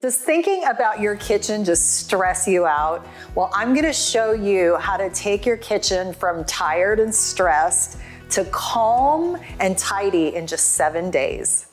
Does thinking about your kitchen just stress you out? Well, I'm gonna show you how to take your kitchen from tired and stressed to calm and tidy in just 7 days.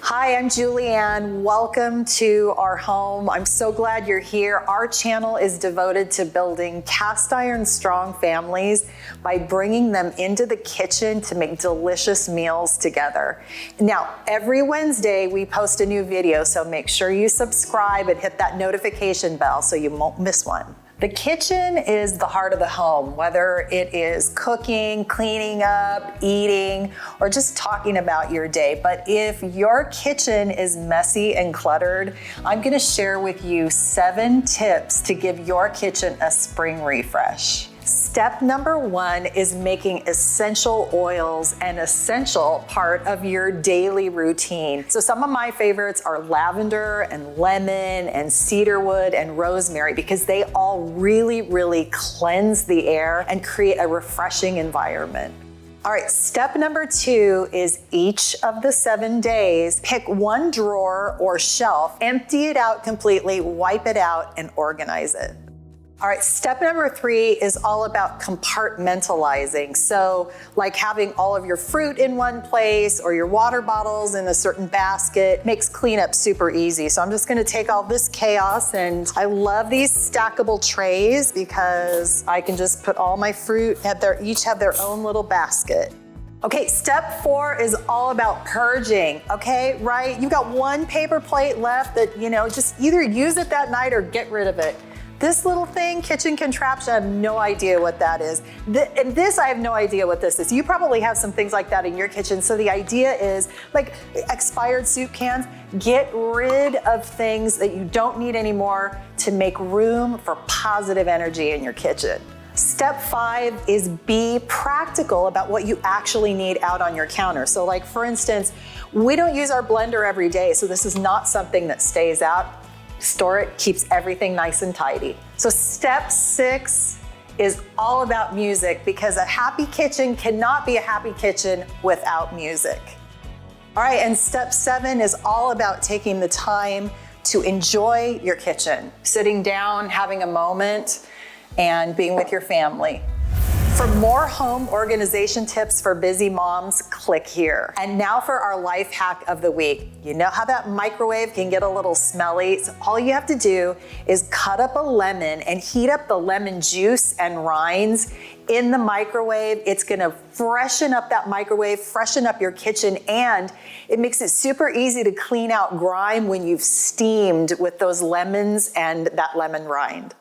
Hi, I'm JuliAnn. Welcome to our home. I'm so glad you're here. Our channel is devoted to building cast iron strong families by bringing them into the kitchen to make delicious meals together. Now, every Wednesday we post a new video, so make sure you subscribe and hit that notification bell so you won't miss one. The kitchen is the heart of the home, whether it is cooking, cleaning up, eating, or just talking about your day. But if your kitchen is messy and cluttered, I'm gonna share with you 7 tips to give your kitchen a spring refresh. Step number 1 is making essential oils an essential part of your daily routine. So some of my favorites are lavender and lemon and cedarwood and rosemary because they all really cleanse the air and create a refreshing environment. All right, step number 2 is each of the 7 days, pick one drawer or shelf, empty it out completely, wipe it out, and organize it. All right, step number 3 is all about compartmentalizing. So like having all of your fruit in one place or your water bottles in a certain basket makes cleanup super easy. So I'm just gonna take all this chaos, and I love these stackable trays because I can just put all my fruit each have their own little basket. Okay, step 4 is all about purging, okay, right? You've got one paper plate left that, just either use it that night or get rid of it. This little thing, kitchen contraption, I have no idea what that is. And this, I have no idea what this is. You probably have some things like that in your kitchen. So the idea is, like expired soup cans, get rid of things that you don't need anymore to make room for positive energy in your kitchen. Step 5 is be practical about what you actually need out on your counter. So like for instance, we don't use our blender every day, so this is not something that stays out. Store it, keeps everything nice and tidy. So step 6 is all about music because a happy kitchen cannot be a happy kitchen without music. All right, and step 7 is all about taking the time to enjoy your kitchen, sitting down, having a moment, and being with your family. For more home organization tips for busy moms, click here. And now for our life hack of the week. You know how that microwave can get a little smelly? So all you have to do is cut up a lemon and heat up the lemon juice and rinds in the microwave. It's gonna freshen up that microwave, freshen up your kitchen, and it makes it super easy to clean out grime when you've steamed with those lemons and that lemon rind.